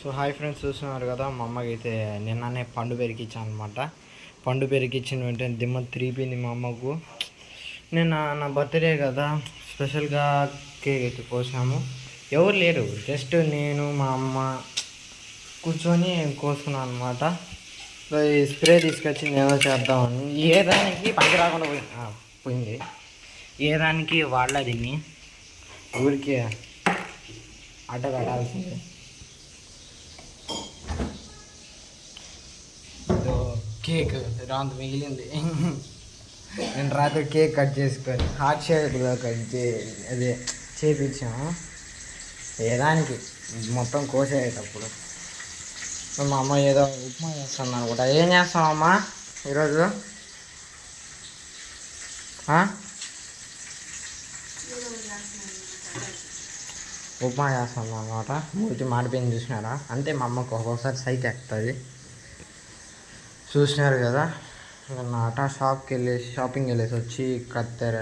So hi friends, చూస్తున్నారు కదా మా అమ్మకి అయితే నిన్ననే పండు పెరికిచ్చాను అనమాట. పండు పెరికిచ్చిన వెంటనే దిమ్మ తిరిగిపోయింది మా అమ్మకు. నిన్న నా బర్త్డే కదా, స్పెషల్గా కేక్ అయితే కోసాము. ఎవరు లేరు, జస్ట్ నేను మా అమ్మ కూర్చొని కోసుకున్నాను అనమాట. సో ఈ స్ప్రే తీసుకొచ్చి నేను చేద్దామని ఏ దానికి పనికి రాకుండా పోయింది. ఏ దానికి వాడలే దీన్ని, ఊరికి అడ్డ కట్టాల్సిందే. కేక్ రాంత మిగిలింది. నేను రాత్రి కేక్ కట్ చేసుకొని హార్ట్ షేప్లో అదే చేయించాము. ఏదానికి మొత్తం కోసేటప్పుడు మా అమ్మ ఏదో ఉప్మా చేస్తుంది అనుకుంటా. ఏం చేస్తామమ్మా ఈరోజు? ఉప్మా చేస్తాం అనమాట. మూతి మాడిపోయింది, చూసినారా? అంటే మా అమ్మకు ఒక్కొక్కసారి సైకి ఎక్కుతుంది. చూసినారు కదా, నాట షాపింగ్ వెళ్ళేసి వచ్చి కత్తెర,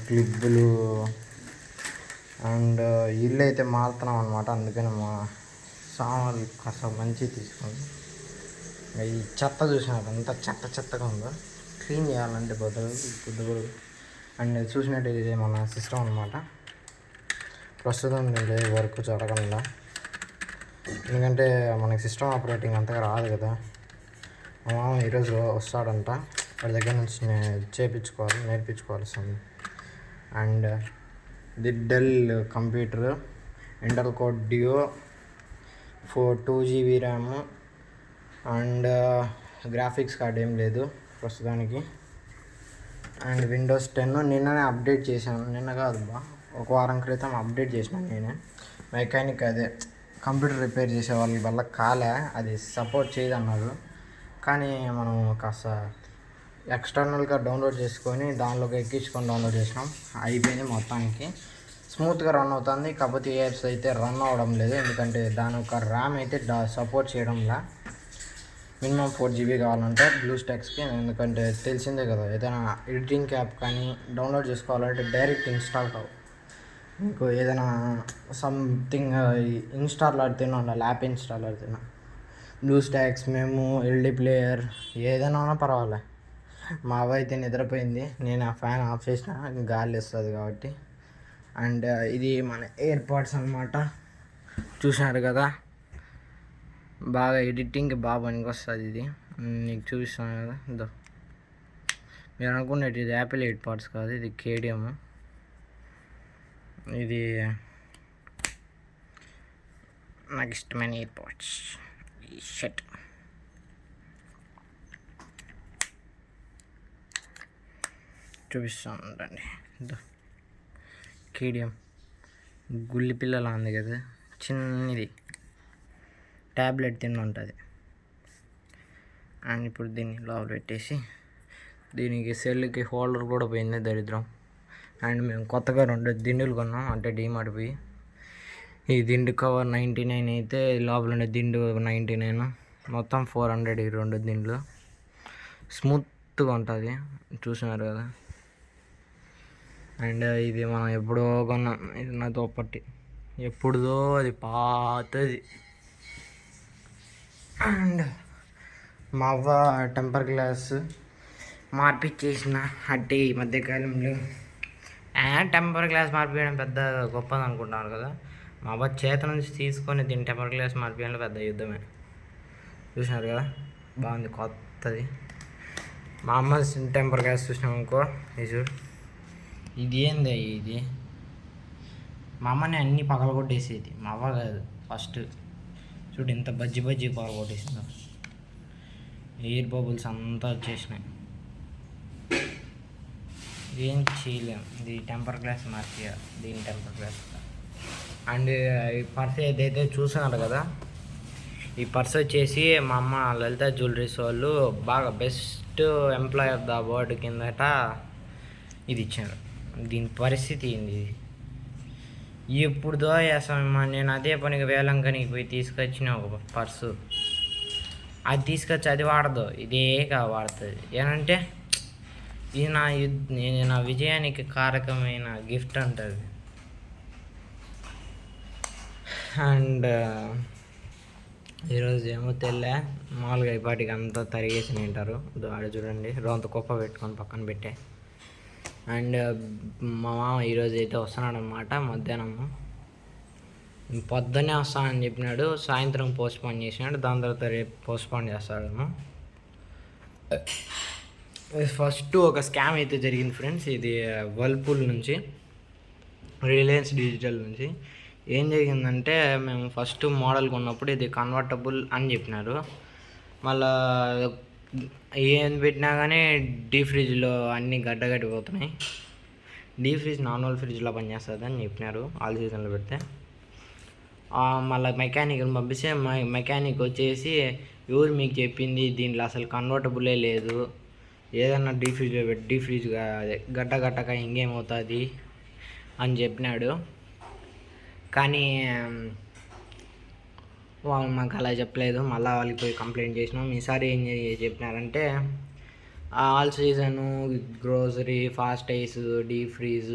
క్లిప్పులు అండ్ ఇల్లు అయితే మారుతున్నాం అనమాట. అందుకని మా సామాన్లు కాస్త మంచిగా తీసుకుంది. ఈ చెత్త చూసినారు, అంత చెత్తగా ఉందో, క్లీన్ చేయాలంటే బుద్ధులు. అండ్ చూసినట్టు ఇది మన సిస్టమ్ అనమాట. ప్రస్తుతం వర్క్ జరగకుండా, ఎందుకంటే మనకి సిస్టమ్ ఆపరేటింగ్ అంతగా రాదు కదా. మా మామ ఈరోజు వస్తాడంట, వాడి దగ్గర నుంచి నేర్పించుకోవాల్సింది. అండ్ ఇది Dell computer, Intel core duo 2 GB RAM and graphics card ఏం లేదు ప్రస్తుతానికి. అండ్ విండోస్ 10 నిన్ననే అప్డేట్ చేశాను. నిన్న కాదు ఒక వారం క్రితం అప్డేట్ చేసినాను నేనే. మెకానిక్ అదే కంప్యూటర్ రిపేర్ చేసే వాళ్ళ వల్ల కాలే, అది సపోర్ట్ చేయదన్నారు. కానీ మనం కాస్త ఎక్స్టర్నల్గా డౌన్లోడ్ చేసుకొని దానిలోకి ఎక్కించుకొని డౌన్లోడ్ చేసినాం. అయిపోయింది, మొత్తానికి స్మూత్గా రన్ అవుతుంది. కాకపోతే ఏ యాప్స్ అయితే రన్ అవ్వడం లేదు, ఎందుకంటే దాని ఒక ర్యామ్ అయితే సపోర్ట్ చేయడంలా. మినిమం 4 GB కావాలంటే బ్లూస్టాక్స్కి. ఎందుకంటే తెలిసిందే కదా, ఏదైనా ఎడిటింగ్ యాప్ కానీ డౌన్లోడ్ చేసుకోవాలంటే డైరెక్ట్ ఇన్స్టాల్ కావు. మీకు ఏదైనా సంథింగ్ ఇన్స్టాల్ ఆడితేనే ఉండాలి, యాప్ ఇన్స్టాల్ ఆడితేనే. బ్లూస్టాక్స్, మేము ఎల్డి ప్లేయర్ ఏదైనా పర్వాలే. మా అవ్వ అయితే నిద్రపోయింది, నేను ఆ ఫ్యాన్ ఆఫ్ చేసిన, గాలి వస్తుంది కాబట్టి. అండ్ ఇది మన ఎయిర్పాడ్స్ అనమాట. చూసినారు కదా, బాగా ఎడిటింగ్ బాగా పనికి వస్తుంది. ఇది నీకు చూపిస్తాను కదా, ఇదో మీరు అనుకున్నట్టు ఇది యాపిల్ ఎయిర్పాడ్స్ కాదు, ఇది కేడిఎం. ఇది నాకు ఇష్టమైన ఎయిర్పాడ్స్. ఈ షర్ట్ చూపిస్తాను అండి. కేడిఎం గుల్లి పిల్లలా ఉంది కదా, చిన్నది ట్యాబ్లెట్ తిన్న ఉంటుంది. అండ్ ఇప్పుడు దీన్ని లోపల పెట్టేసి, దీనికి సెల్కి హోల్డర్ కూడా పోయింది, దరిద్రం. అండ్ మేము కొత్తగా 2 దిండులు కొన్నాం, అంటే డీమార్ట్ పోయి. ఈ దిండు కవర్ 99 అయితే, లోపల ఉండే దిండు 99, మొత్తం 400 ఈ 2 దిండ్లు. స్మూత్గా ఉంటుంది, చూసినారు కదా. అండ్ ఇది మనం ఎప్పుడో కొన్నాం, ఇది నా దుప్పటి, ఎప్పుడుదో అది పాతది. అండ్ మా అవ్వ టెంపర్ గ్లాస్ మార్పిచ్చేసిన అంటే ఈ మధ్యకాలంలో. టెంపర్ గ్లాస్ మార్పియడం పెద్ద గొప్పది అనుకుంటున్నారు కదా. మా అవ్వ చేత నుంచి తీసుకొని దీన్ని టెంపర్ గ్లాస్ మార్పియడంలో పెద్ద యుద్ధమే. చూసినారు కదా, బాగుంది, కొత్తది. మా అమ్మ టెంపర్ గ్లాస్ చూసినాం అనుకో, ఇది చూడు, ఇది ఏంది ఇది. మా అమ్మని అన్నీ పగలగొట్టేసేది, మా అవ్వ కాదు. ఫస్ట్ చూడు ఇంత బజ్జి పగలగొట్టేసిందో, ఎయిర్ బబుల్స్ అంతా వచ్చేసినాయి. ఏం చేయలేం, ఇది టెంపర్ గ్లాస్ మార్చియా, దీని టెంపర్ గ్లాస్. అండ్ ఈ పర్స్ ఏదైతే చూస్తున్నారు కదా, ఈ పర్స్ వచ్చేసి మా అమ్మ లలిత జ్యువెలరీస్ వాళ్ళు బాగా best employee of the award కిందట ఇది ఇచ్చారు. దీని పరిస్థితి ఏంది, ఇది ఎప్పుడుదో వేసామమ్మా. నేను అదే పనికి వేలంకనికి పోయి తీసుకొచ్చిన ఒక పర్సు, అది తీసుకొచ్చి అది వాడదు, ఇదే వాడుతుంది. ఏమంటే ఇది నా విజయానికి కారకమైన గిఫ్ట్ అంటుంది. అండ్ ఈరోజు ఏమో తెల్లే మామూలుగా ఇప్పటికి అంతా తరిగేసి తింటారు. ఆడ చూడండి రోంత కుప్ప పెట్టుకొని పక్కన పెట్టే. అండ్ మా మామ ఈరోజు అయితే వస్తున్నాడు అనమాట. మధ్యాహ్నము పొద్దున్నే వస్తానని చెప్పినాడు, సాయంత్రం పోస్ట్పోన్ చేసినాడు. దాని తర్వాత రేపు పోస్ట్పోన్ చేస్తాడేమో. ఫస్ట్ ఒక స్కామ్ అయితే జరిగింది ఫ్రెండ్స్. ఇది వర్ల్పూల్ నుంచి, రిలయన్స్ డిజిటల్ నుంచి. ఏం జరిగిందంటే మేము ఫస్ట్ మోడల్ కొన్నప్పుడు ఇది కన్వర్టబుల్ అని చెప్పినారు. మళ్ళా ఏం పెట్టినా కానీ డీ ఫ్రిడ్జ్లో అన్నీ గడ్డగట్టిపోతున్నాయి. డీ ఫ్రిడ్జ్ నార్మల్ ఫ్రిడ్జ్లో పనిచేస్తుంది అని చెప్పినారు ఆల్ సీజన్లో పెడితే. మళ్ళీ మెకానిక్ని పంపిస్తే మెకానిక్ వచ్చేసి ఎవరు మీకు చెప్పింది, దీంట్లో అసలు కన్వర్టబులే లేదు, ఏదన్నా డీ ఫ్రిడ్జ్లో పెట్టి డీ ఫ్రిడ్జ్ గడ్డ గట్టక ఇంకేమవుతుంది అని చెప్పినాడు. కానీ వాళ్ళు మాకు అలా చెప్పలేదు. మళ్ళీ వాళ్ళకి పోయి కంప్లైంట్ చేసినాం. ఈసారి ఏం చెప్పినారంటే all season, grocery, fast ice, defreeze,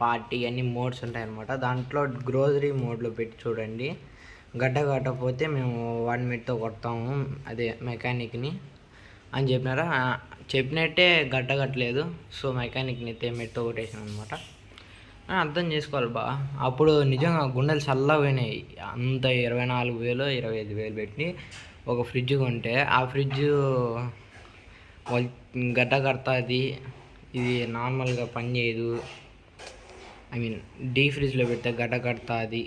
party అన్ని మోడ్స్ ఉంటాయన్నమాట. దాంట్లో గ్రోసరీ మోడ్లో పెట్టి చూడండి, గడ్డ కట్టకపోతే మేము 1 minute కొడతాము అదే మెకానిక్ని అని చెప్పినారా. చెప్పినట్టే గడ్డ కట్టలేదు. సో మెకానిక్ని అయితే మెట్తో కొట్టేసాను అనమాట. అర్థం చేసుకోవాలి బా. అప్పుడు నిజంగా గుండెలు చల్లగా పోయినాయి. అంత 24,000 25,000 పెట్టి ఒక ఫ్రిడ్జ్ కొంటే ఆ ఫ్రిడ్జ్ గడ్డ కడుతుంది, ఇది నార్మల్గా పని చేయదు, ఐ మీన్ డీ ఫ్రిడ్జ్లో పెడితే గడ్డ కడుతుంది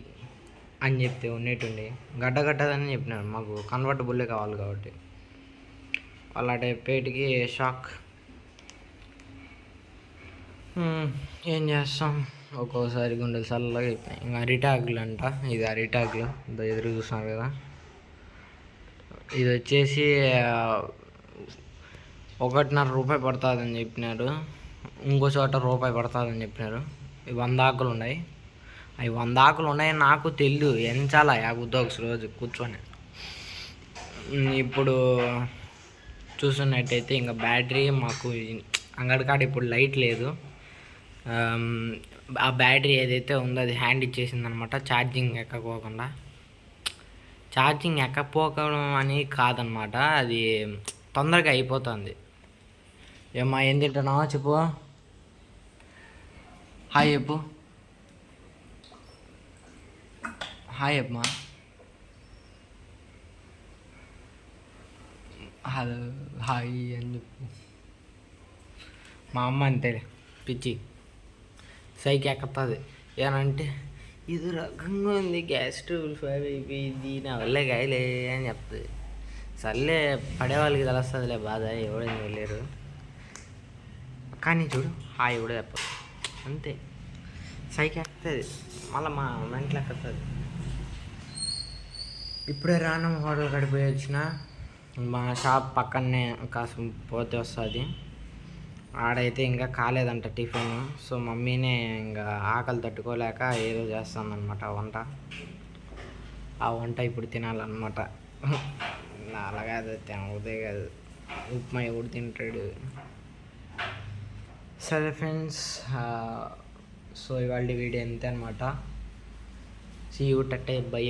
అని చెప్తే ఉన్నట్టుండి గడ్డ కట్టదని చెప్పినారు. మాకు కన్వర్టబుల్లే కావాలి కాబట్టి అలాంటి పేటికి షాక్. ఏం చేస్తాం, ఒక్కోసారి గుండెలు చల్లగా అయిపోయినాయి. ఇంకా అరిటాకులు అంట, ఇది అరిటాకులు ఎదురు చూస్తున్నారు కదా. ఇది వచ్చేసి 1.5 రూపాయి పడుతుందని చెప్పినారు. ఇంకో చోట రూపాయి పడుతుందని చెప్పినారు. 100 ఆకులు ఉన్నాయి. అవి 100 ఆకులు ఉన్నాయని నాకు తెలియదు. ఎంచాలా యాగుద్దోక్స్ రోజు కూర్చొని. ఇప్పుడు చూస్తున్నట్టయితే ఇంకా బ్యాటరీ మాకు అంగడికాడ ఇప్పుడు లైట్ లేదు. ఆ బ్యాటరీ ఏదైతే ఉందో అది హ్యాండ్ ఇచ్చేసింది అనమాట. ఛార్జింగ్ ఎక్కకపోకుండా, ఛార్జింగ్ ఎక్కకపోవడం అని కాదనమాట, అది తొందరగా అయిపోతుంది. ఏమ్మా ఏం తింటున్నావా చెప్పు, హాయ్ చెప్పు, హాయ్ అమ్మా, హలో హాయ్ అని చెప్పు. మా అమ్మ అంతే పిచ్చి, సైకి ఎక్కుతుంది. ఏనంటే ఇది రకంగా ఉంది, గ్యాస్ ట్రబుల్ 5 అయిపోయింది, నా వల్లే గాయలే అని చెప్తుంది. సర్లే పడేవాళ్ళకి తెలుస్తుందిలే బాధ, ఎవడని వెళ్ళారు. కానీ చూడు హాయ్ కూడా చెప్పదు, అంతే సైకి ఎక్కుతుంది. మళ్ళీ మా మెంటలు ఎక్కుతుంది. ఇప్పుడే రాను హోటల్ గడిపోయి వచ్చిన. మా షాప్ పక్కనే కాస్త పోతే వస్తుంది. ఆడైతే ఇంకా కాలేదంట టిఫిన్. సో మమ్మీనే ఇంకా ఆకలి తట్టుకోలేక ఏదో చేస్తుందన్నమాట వంట. ఆ వంట ఇప్పుడు తినాలన్నమాట. అలాగే అది తినవుదే కాదు, ఉప్మా ఎవడు తింటాడు. సరే ఫ్రెండ్స్, సో ఇవాళ వీడియో అంతే అనమాట. సీ యూ, టట్టే, బై.